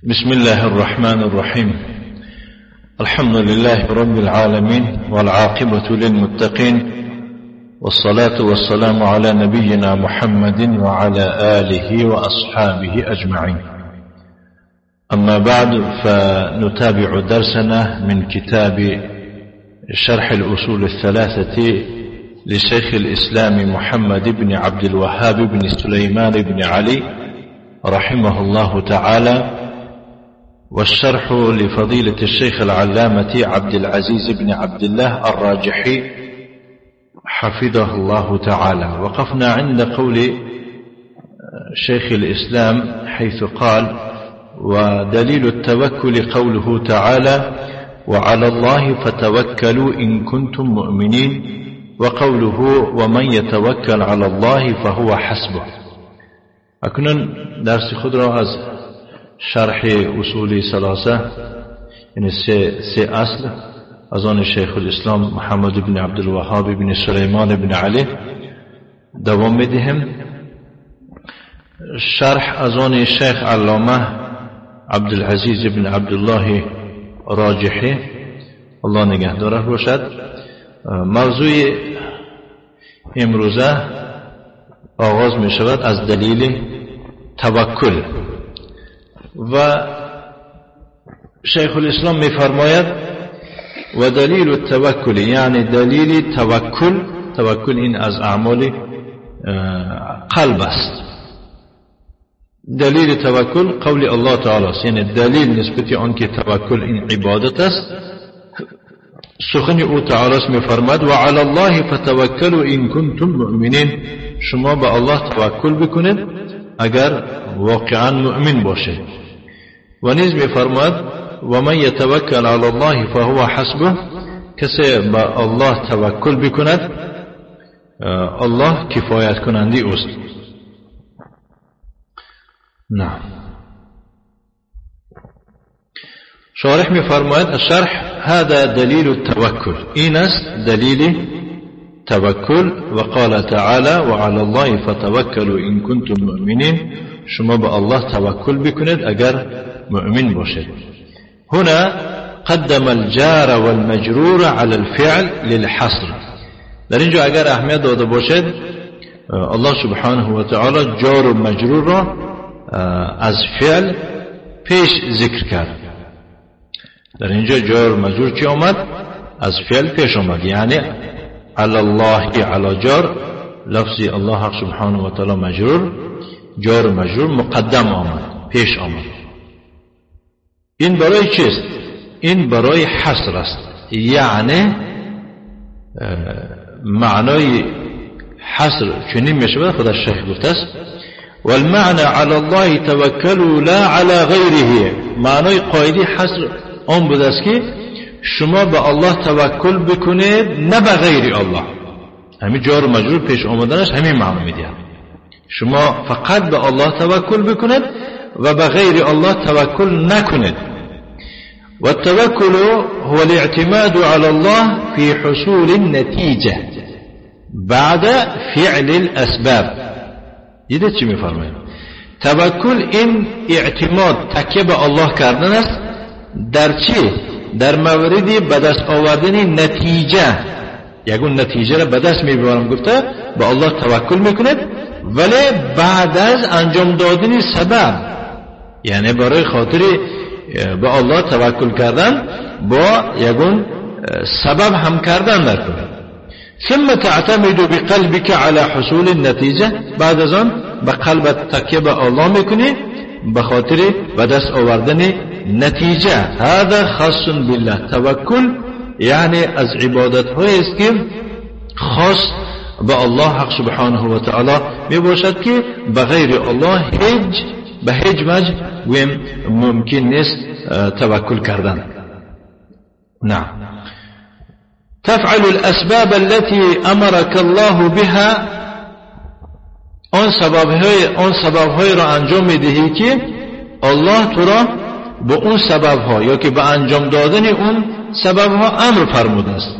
بسم الله الرحمن الرحيم. الحمد لله رب العالمين، والعاقبة للمتقين، والصلاة والسلام على نبينا محمد وعلى آله وأصحابه أجمعين. أما بعد، فنتابع درسنا من كتاب شرح الأصول الثلاثة لشيخ الإسلام محمد بن عبد الوهاب بن سليمان بن علي رحمه الله تعالى، والشرح لفضيلة الشيخ العلامة عبد العزيز بن عبد الله الراجحي حفظه الله تعالى. وقفنا عند قول شيخ الإسلام حيث قال: ودليل التوكل قوله تعالى: وعلى الله فتوكلوا إن كنتم مؤمنين، وقوله: ومن يتوكل على الله فهو حسبه. اکنون درس خود را از شرح اصول ثلاثه، یعنی سه اصل از آن شیخ الاسلام محمد بن عبد الوهاب بن سلیمان بن علی دوام میدهم. شرح از آن شیخ علامه عبدالعزیز بن عبدالله راجحی، الله نگهدارش باشد. موضوع امروزه آغاز می شود از دلیل توکل، و شیخ الاسلام می فرماید: و دلیل التوکل، یعنی دلیل توکل این از اعمال قلب است. دلیل توکل قول الله تعالی است، یعنی دلیل نسبت آن که توکل این عبادت است سخن او تعالی می فرماید: و علی الله فتوکلوا ان کنتم مؤمنین، شما به الله توکل بکنید اگر واقعا مؤمن باشید. و نیز می فرماید: و من یتوکل علی الله فهو حسبه، کسی به الله توکل بکند الله کفایت کننده اوست. نه شارح می فرماید: الشرح هذا دلیل التوکل، این است دلیل توکل. وقال تعالی: وعلى الله فتوکلوا ان کنتم مؤمنین، شما به الله توکل بکنید اگر مؤمن باشید. هنا قدم الجار والمجرور على الفعل للحصر. در اینجا اگر اهمیت داده باشد، الله سبحانه و تعالی جار و مجرور را از فعل پیش ذکر کرد. در اینجا جار و مجرور چی آمد؟ از فعل پیش آمد، یعنی علی الله علی جار، لفظی الله حق سبحانه و تعالی مجرور، جار و مجرور مقدم آمد، پیش آمد. این برای چیست؟ این برای حصر است، یعنی معنای حصر چنین می شود. خود الشیخ گفته است: والمعنى على الله توکلوا لا على غیره، معنای قاعده حصر آن بود است که شما به الله توکل بکنید نه به غیر الله. همین جار و مجرور پیش آمدنش همین معنی میده، شما فقط به الله توکل بکنید و به غیر الله توکل نکنید. والتوكل هو الاعتماد على الله في حصول النتيجة بعد فعل الأسباب. دیده چی میفرماییم؟ توکل این اعتماد، تکیه به الله کردن است. در چی؟ در موردی به دست آوردن نتیجه. یکون نتیجه را به دست میبرم گفته به الله توکل میکنید، ولی بعد از انجام دادن سبب، یعنی برای خاطر به الله توکل کردن با یکون سبب هم کردن در کن. ثم تعتمد بقلبك على حصول النتیجه، بعد از آن به قلبت تکیه به الله میکنی به خاطر به دست آوردن نتیجه. هذا خاص بالله، توکل یعنی از عبادت های است که خاص به الله حق سبحانه و تعالی می باشد که به غیر الله به هیچ وجه ممکن نیست توکل کردن. نه. تفعل الاسباب التي امرك الله بها، آن سبب‌های را انجام میدهی که الله تو را به اون سبب‌ها یا که به انجام دادن اون سبب‌ها امر فرموده است.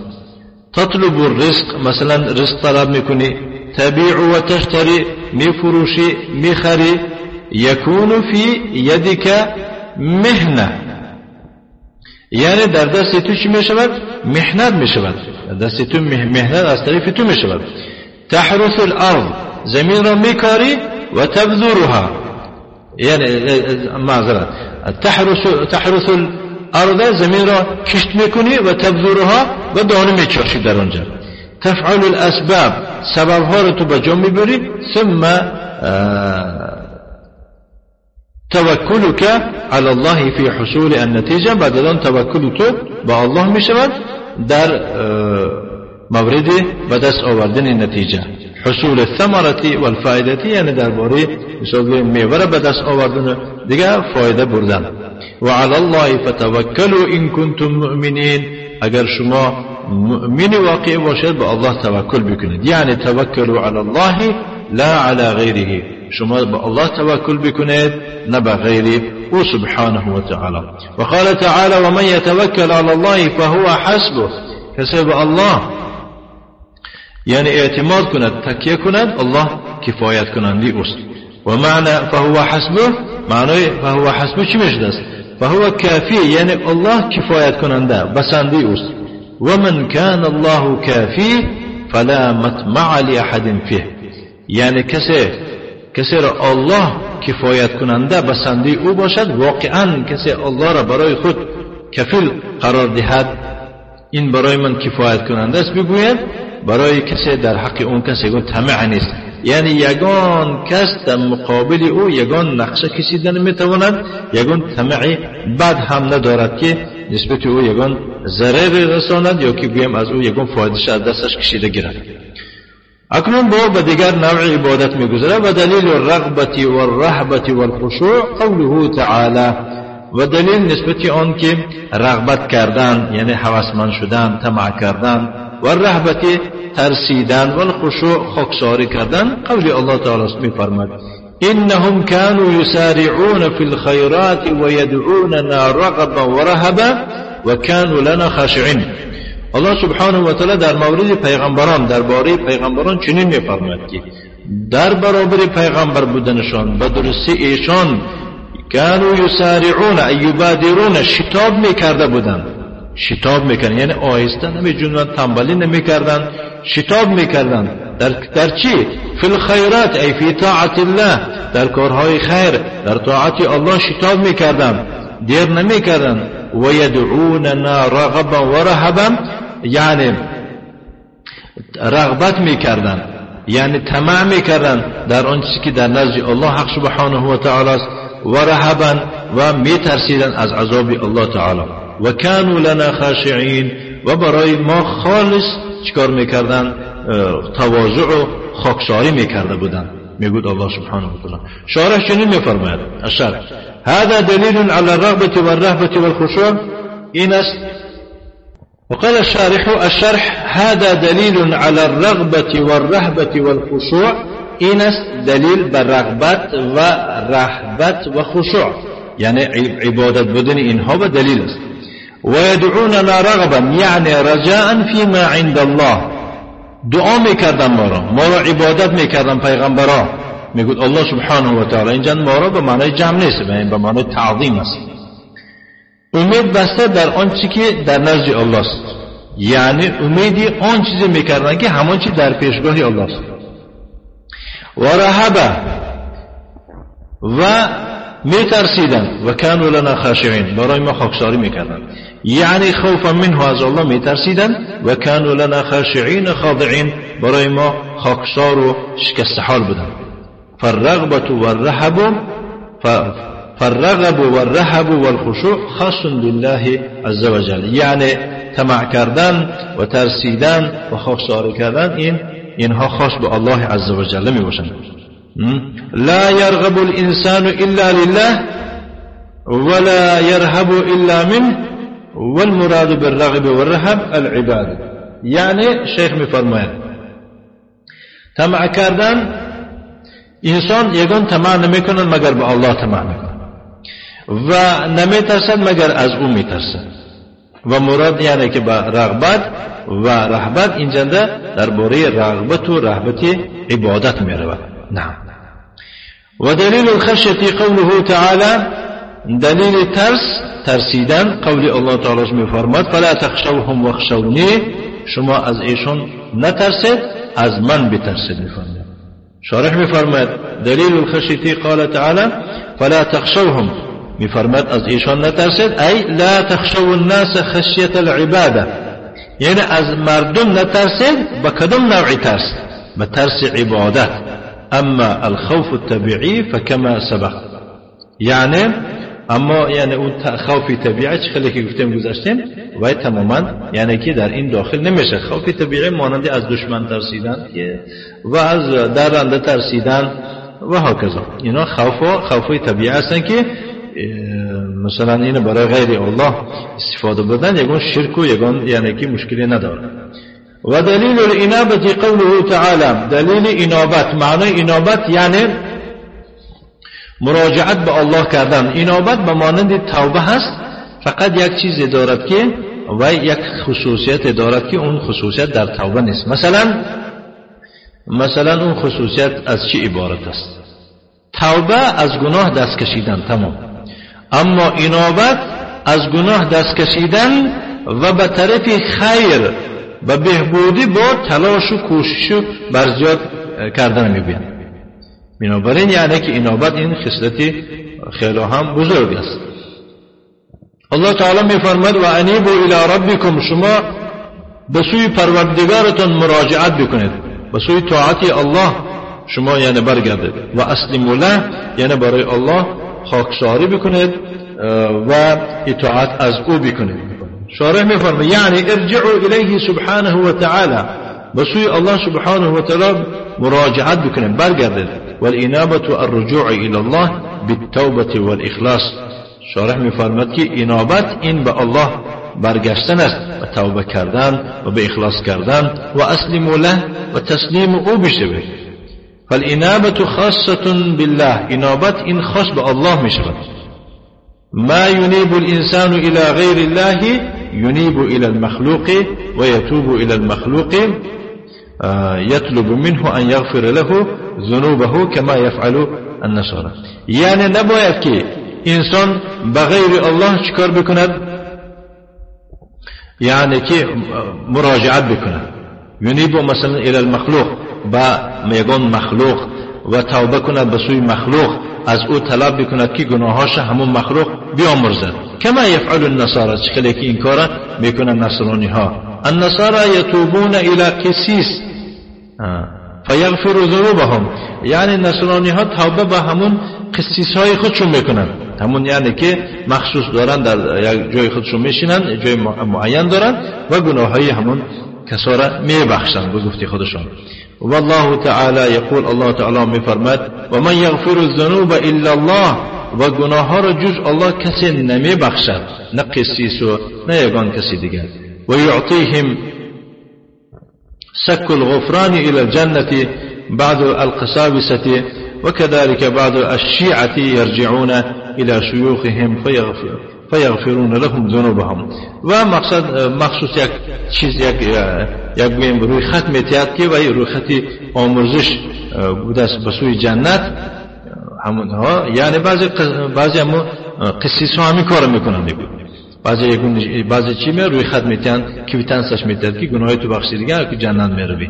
تطلب الرزق، مثلا رزق طلب میکنی. تبیع و تشتری، میفروشی میخری. یکون فی یدک مهنه، یعنی در دست تو چی می شود؟ محنت می شود. دست تو محنت از طرف تو می شود. تحرث الارض، زمین را می کاری و تبذرها، یعنی معذرت، تحرث الارض، زمین را کشت می کنی و تبذرها و دانه می چاشی در آنجا. تفعل الاسباب، سبب ها رو تو به جا می بری. ثم توکلک علی الله فی حصول النتیجه، بعد از آن توکل تو با الله می شود در مورد به دست آوردن نتیجه. حصول الثمرة والفائدة، یعنی درباره مثلا میوه را به دست آوردن دیگه فایده بردن. و علی الله فتوکلوا ان کنتم مؤمنین، اگر شما مؤمن واقعی باشد به الله توکل بکنید. یعنی توکلوا علی الله لا علی غیره، شما به الله توکل بکنید نه به غیره او سبحانه و تعالی. و قال تعالی و من یتوکل علی الله فهو حسبه، کسی به الله یعنی اعتماد کند، تکیه کند، الله کفایت کننده اوست. و معنی فهو حسبه، معنی فهو حسبه چی میشه است؟ فهو کافی، یعنی الله کفایت کننده بسنده اوست. و من کان الله کافی فلا مطمع لاحد فیه، یعنی کسی را الله کفایت کننده بسنده او باشد، واقعا کسی الله را برای خود کفیل قرار دهد، این برای من کفایت کننده است بگوید، برای کسی در حق اون کسی گفت طمع نیست. یعنی یگان کس در مقابل او یگان نقشه کشیدن میتواند، یگان طمعی بد هم ندارد که نسبت او یگان ضرر رساند یا که گویم از او یگان فایدهش از دستش کشیده گیرد. اکنون با دیگر نوع عبادت میگذره. و دلیل الرغبت والرهبت والخشوع قوله تعالی، و دلیل نسبت آن که رغبت کردن یعنی هوسمند شدن، طمع کردن، و رهبت ترسیدن، و الخشوع خاکساری کردن، قول الله تعالی میفرماید انهم كانوا يسارعون في الخيرات ويدعوننا رغبا ورهبا وكانوا لنا خاشعين. الله سبحانه و تعالی در مورد پیغمبران، درباره پیغمبران چنین میفرماید که در برابر پیغمبر بودنشان به درستی ایشان كانوا يسارعون ای یبادرون، شتاب میکرده بودند. شتاب میکردن یعنی آهسته نمیجوندن، تنبلی نمیکردن، شتاب میکردن در چی؟ فی الخیرات ای فی طاعت الله، در کارهای خیر، در طاعت الله شتاب میکردن، دیر نمیکردن. و یدعوننا رغبا و رهبا، یعنی رغبت میکردن یعنی طمع میکردن در آن چیزی که در نزد الله حق سبحانه و تعالی است، و رهبا و میترسیدن از عذاب الله تعالی. و كانوا لنا خاشعين، و برای ما خالص چیکار میکردن؟ تواضع و خاکساری میکرده بودن. میگوید الله سبحانه و تعالی. شارح چنین میفرماید الشرح هذا دلیل على الرغبة والرهبة والخشوع، این است. وقال الشرح هذا دلیل على الرغبة والرهبة والخشوع، این است دلیل بر رغبت و رهبت و خشوع، یعنی عبادت بودن اینها و دلیل است. ويدعوننا رغبا یعنی رجاء فيما عند الله، دعا میکردن ما را عبادت میکردن پیغمبران. میگوید الله سبحانه و تعالی اینجا ما را به معنای جمع نیست، به معنای تعظیم است. امید بسته در آن چیزی که در نزد الله است، یعنی امیدی آن چیزی میکردن که همان چیز در پیشگاه الله است. و رهبه و میترسیدن، و كانوا لنا خاشعين، برای ما خاکساری میکردن، یعنی خوفا منه، از الله میترسیدن. و كانوا لنا خاشعين خاضعين، برای ما خاکسار و شکسته حال بودن. فالرغبة والرهب والخشوع خاص بالله عز وجل، یعنی طمع کردن و ترسیدن و خاکساری کردن اینها خاص به الله عز وجل میباشند. لا يرغب الانسان الا لله ولا يرهب الا منه والمراد بالرغب والرهب العباده، یعنی شیخ میفرماید طمع کردن، انسان یگان طمع نمیکنه مگر به الله طمع میکنه و نمیترسد مگر از او میترسد. و مراد یعنی که با رغبت و رهبت اینجا درباره رغبت و رهبت عبادت میرود. نعم. و دلیل الخشیة قوله تعالی، دلیل ترسیدن قول الله تعالی میفرماد فلا تخشوهم واخشونی، شما از ایشون نترسید از من بترسید میفرماد. شارح میفرماد دلیل الخشیتی قال تعالی فلا تخشوهم، میفرماد از ایشان نترسید ای لا تخشوا الناس خشیت العباده، یعنی از مردم نترسید با کدام نوعی ترس؟ به ترس عبادت. اما الخوف الطبيعي فكما سبق، یعنی اما یعنی اون خوف طبیعی خیلی که گفتیم گذاشتیم و تماما یعنی که در این داخل نمیشه. خوف طبیعی مانند از دشمن ترسیدن و از درنده ترسیدن و هکذا، اینا خوف طبیعی هستن که مثلا این برای غیر الله استفاده بدن یگون شرک و یگون یعنی که مشکلی نداره. و دلیل الانابه قوله تعالی، دلیل انابت، معنی انابت یعنی مراجعت به الله کردن. انابت به مانند توبه هست، فقط یک چیز دارد که و یک خصوصیت دارد که اون خصوصیت در توبه نیست. مثلا اون خصوصیت از چی عبارت است؟ توبه از گناه دست کشیدن تمام، اما انابت از گناه دست کشیدن و به طرف خیر و بهبودی با تلاش و کوشش و برزیاد کردن میبین. بنابراین یعنی که انابت این خصلتی خیلی هم بزرگ است. الله تعالی میفرماید و انیبوا الی ربکم، شما به سوی پروردگارتون مراجعت بکنید، به سوی طاعت الله شما یعنی برگردید. و اسلموا له، یعنی برای الله خاکساری بکنید و اطاعت از او بکنید. شارح میفرماید یعنی ارجعوا الیه سبحانه و تعالی، به سوی الله سبحانه و تعالی مراجعت بکنید، برگردید. والانابه الرجوع الى الله بالتوبه والاخلاص. شارح میفرماید که انابت این به الله برگشتن است و توبه کردن و به اخلاص کردن. و اسلموا له، و تسلیم او بشوید. فالانابه خاصه بالله، انابت این خاص به الله میشود. ما ينيب الإنسان إلى غير الله ينيب إلى المخلوق ويتوب إلى المخلوق يطلب منه أن يغفر له ذنوبه كما يفعل النصارى. يعني نباید که انسان بغیر الله چکار بکند؟ یعنی که مراجعت بکند. ينيب مثلا إلى المخلوق، با میگن مخلوق، و توبه کند به سوی مخلوق، از او طلب بکند که گناهاش همون مخلوق بیامرزد. کما یفعل النصارى، چخلی که این کارا میکنن نصرانی ها. النصارى یتوبون الى قسیس فیغفر ذنوبهم، یعنی نصرانی ها توبه به همون قسیس های خودشون میکنن، همون یعنی که مخصوص دارن در یک جای خودشون میشینن، جای معین دارن و گناه های همون کسا را میبخشن به گفته خودشون. والله تعالی یقول، الله تعالی میفرماید و من یغفر الذنوب الا الله، و گناه ها را جز الله کسی نمیبخشد، نه قسیس و نه یگان کسی دیگر. و یعطیهم سک الغفران الى الجنة بعد القساوسة وكذلك بعد الشيعة يرجعون الى شيوخهم فيغفرون لهم ذنوبهم. و مخصوص یک چیز یک بیم روی خط میتیاد که و روی خطی آمرزش بوده است به سوی جنت همون ها، یعنی بعضی همون قسیس ها همین کار میکنن. بعضی چی می روی خط میتیان که ویتنسش میتیاد که گناهی تو بخشیدگی که جنت میروی.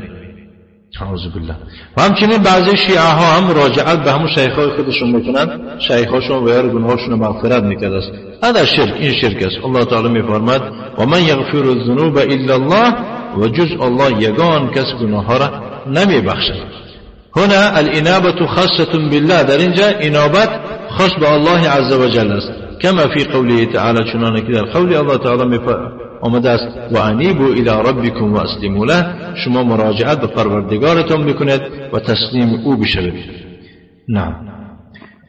اعوذ بالله. و همچنین بعضی شیعه ها هم مراجعت به همون شیخای خودشون میکنن، شیخاشون و یا گناهاشون مغفرت میکرد است. هذا شرک، این شرک است. الله تعالی میفرماید و من یغفر الذنوب الا الله، و جز الله یگان کس گناه ها را نمیبخشد. هنا الانابه خاصه بالله، در اینجا انابت خاص به الله عز و جل است. كما في قوله تعالى، چنانه که در قول الله تعالی آمده است و انیبوا الی ربکم و اسلموا له، شما مراجعت به پروردگارتون بکنید و تسلیم او بشوید. نعم.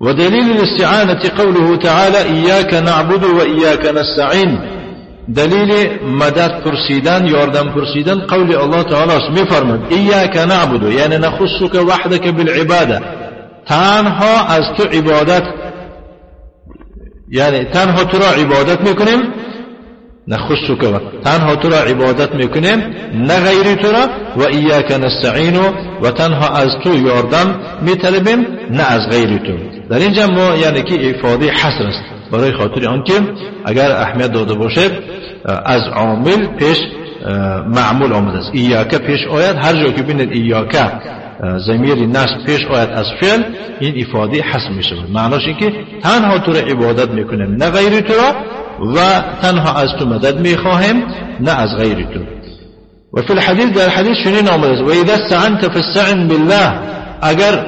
و دلیل الاستعانه قوله تعالی ایاک نعبد و ایاک نستعین، دلیل مدد پرسیدن، یاردم پرسیدن قول الله تعالی است. میفرماید ایاک نعبد، یعنی نخصک وحدک بالعباده، تنها از تو عبادت، یعنی تنها تو را عبادت میکنیم، نخصک و تنها تو را عبادت میکنیم نه غیری تو را. و ایاک نستعین، و تنها از تو یاردم میطلبیم نه از غیری تو. در اینجا ما یعنی که افاده حصر است، برای خاطر آنکه اگر اهمیت داده باشد از عامل پیش معمول آمده است. ایاک پیش آید، هر جا که ببینید ایاک ضمیر نصب پیش آید از فعل، این افاده حذف می شود. معناش این که تنها تو را عبادت میکنیم نه غیر تو را، و تنها از تو مدد میخواهیم نه از غیر تو. و فی الحدیث در حدیث چنین آمده است: و اذا استعنت فاستعن بالله، اگر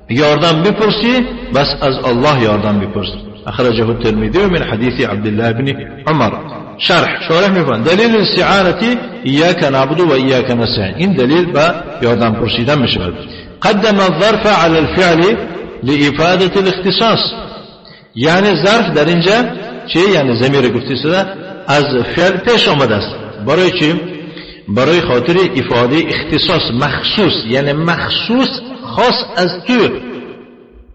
یاردم بپرسی بس از الله یاردم بپرس. اخرجه الترمذی من حدیث عبدالله بن عمر. شارح میفرماید دلیل استعانتی ایاک نعبد و ایاک نستعین، این دلیل با یاردم پرسیدن میشود. قدم الظرف على الفعل لافاده الاختصاص، یعنی ظرف در اینجا چی؟ یعنی ضمیر گفته شده از فعل پیش آمده است. برای چی؟ برای خاطر افاده اختصاص، مخصوص، یعنی مخصوص خاص از تو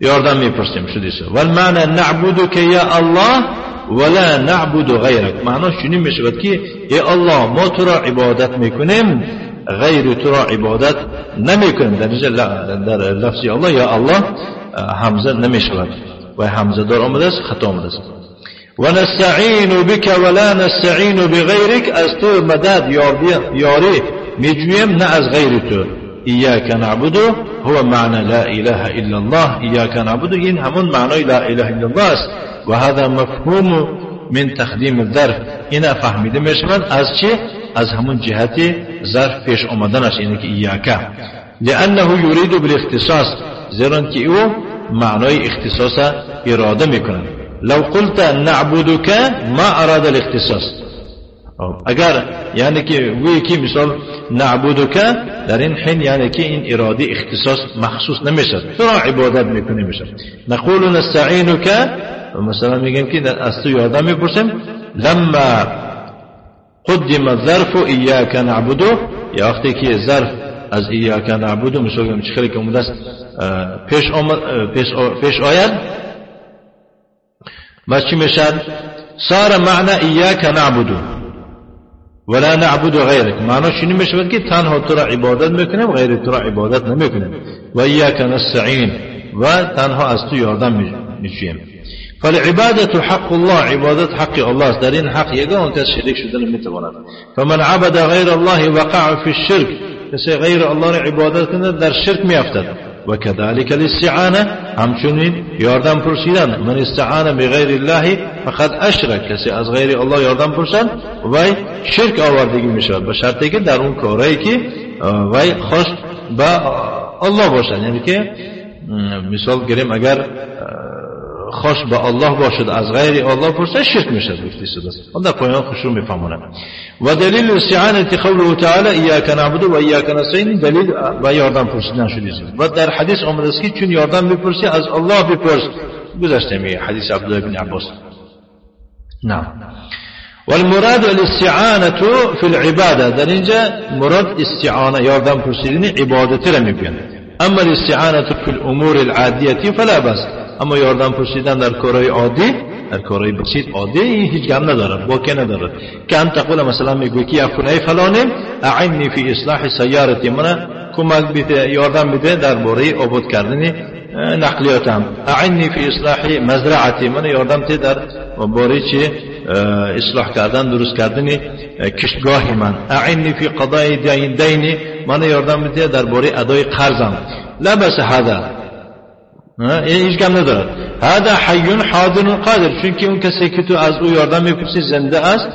یاردم میپرسیم شده است. والمعنى نعبدك یا الله ولا نعبد غیرک، معناش چنین میشود که ای الله ما تو را عبادت میکنیم غیر تو را عبادت نمیکنیم. در لفظی الله یا الله همزه نمیشود و همزه دار آمده است، خطا آمده است. و نستعین بک ولا نستعین بغیرک، از تو مدد یاری میجویم نه از غیر تو. ایاک نعبد هو معنى لا اله الا الله، ایاک نعبد این همون معنای لا اله الا الله است. و هذا مفهوم من تقدیم الظرف، اینا فهمیده میشود از چی؟ از همون جهت ظرف پیش آمدن است، اینه که ایاک، لانه یرید بالاختصاص، زیرا که او معنای اختصاص اراده میکنه. لو قلت نعبدك ما اراد الاختصاص، اگر یعنی که وی که مثال نعبدك در این حین یعنی که این اراده اختصاص مخصوص نمیشه، تو را عبادت میکنه میشه. نقول نستعینك، مثلا میگیم که از تو یاردم میپرسیم. لما قدم الظرف ایاک نعبد، یا وقتی که ظرف از ایاک نعبد مثلا چه خیلی که اومده است پیش آید، بس چی میشد؟ صار معنی ایاک نعبد ولا نعبد غیرک، معنی چی نمیشود که تنها تو را عبادت میکنیم غیر تو را عبادت نمیکنیم. و ایاک نستعین، و تنها از تو یاردم میجوییم. فالعبادة حق الله، عبادت حق الله است، در این حق یگان کس شریک شدن نمیتواند. فمن عبد غیر الله وقع في الشرك، کسی غیر الله را عبادت کنه در شرک میافتد. و كذلك الاستعانه، همچنین یاردم پرسیدن. من استعان بغیر الله فقد اشرک، کسی از غیر الله یاردم پرسد وی شرک آوردگی میشود، به شرطی که در اون کاری که وی خوش به الله باشد. یعنی که مثال گریم اگر خوش به الله باشد از غیر الله پرسد شرک میشد گفته شده است. اون در پایان خشوع میفهمونه. و دلیل استعانه قوله تعالی ایاک نعبد و ایاک نستعین، دلیل و یاردم پرسیدن شده است. و در حدیث آمده است که چون یاردم بپرسی از الله بپرس، گذشته می حدیث عبدالله بن عباس. نعم. والمراد الاستعانه فی العباده، در اینجا مراد استعانه یاردم پرسیدن عبادت را میگن. اما الاستعانه فی الامور العادیه فلا بأس، اما یاردم پرسیدن در کارهای عادی، در کارهای بسیط عادی هیچ گم ندارد، واقع ندارد. که ان تقول مثلا میگوی که یا فلان فلانه اعنی فی اصلاح سیارتی، من کمک بده یاردم بده درباره آباد کردن نقلیاتم. اعنی فی اصلاح مزرعتی، من یاردم بده در باره چه اصلاح کردن درست کردن کشتگاه من. اعنی فی قضای دینی، من یاردم بده درباره ادای قرضم. لا بس هذا، این هیچ کم ندارد. هذا حی حاضر قادر، چون که اون کسی که تو از او یاردم میپرسی زنده است،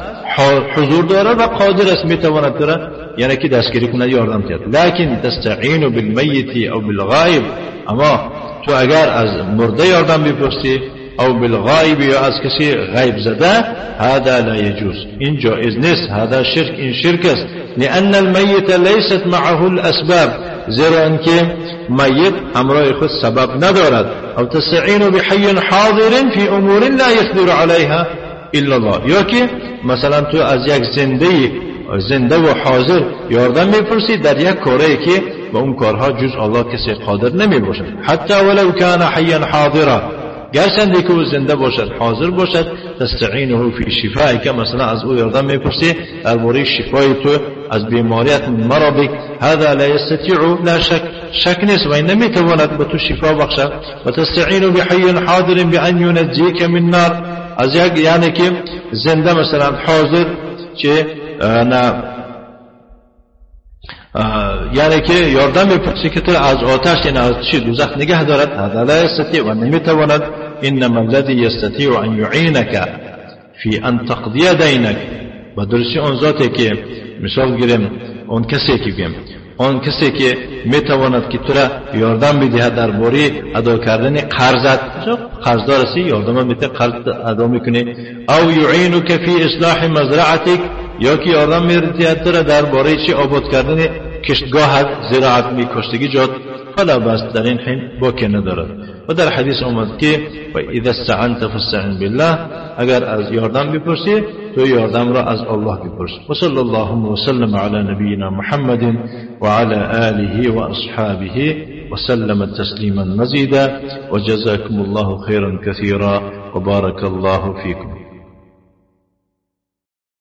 حضور دارد و قادر است، میتواند تو را یعنی که دستگیری کنه یاردم کرد. لكن تستعین بالمیت او بالغائب، اما تو اگر از مرده یاردم بپرسی او بالغائب یا از کسی غیب زده، هذا لا يجوز، این جایز نیست. هذا شرک، این شرک است. لأن المیت لیست معه الاسباب، زیرا اینکه میت همراه خود سبب ندارد. او تستعین بحی حاضر فی امور لا یقدر علیها الا الله، یا که مثلا تو از یک زنده و حاضر یاردم میپرسی در یک کاری که با اون کارها جز الله کسی قادر نمی باشد. حتی ولو کان حیا حاضرا، گرچند که او زنده باشد حاضر باشد. تستعینه فی شفایی، که مثلا از او یاردم میپرسی درباره شفای تو از بیماریت مرض. هذا لا يستطيع، لا شک نیست و نمیتواند به تو شفا بخشد. و تستعین بحی حاضر بان ینجیک من نار، از یک یعنی که زنده مثلا حاضر چه نه یعنی که یاردم بپرسی که تو از آتش یعنی از چی دوزخ نگه دارد هذا لا يستطيع و نمیتواند. انما الذي يستطيع ان يعينك في ان تقضي دينك و درستی اون ذاتی که مثال گیریم اون کسی که بگیم اون کسی که میتواند که تو را یاردم بدهد درباره ادا کردن قرضت قرضدار هستی یاردم میده قرض ادا میکنی او یعینک فی اصلاح مزرعتک یا که یاردم میدهد تو را درباره چی آباد کردن کشتگاه زراعت می کشتگی جات فلا بس در این حین باکی ندارد. و در حدیث اومد که و اذا استعنت فاستعن بالله اگر از یاردم بپرسی تو یاردم را از الله بپرس. و صلی الله وسلم علی نبینا محمد و علی آله و اصحابه وسلم تسلیما مزیدا و جزاكم الله خيرا كثيرا وبارك الله فيكم.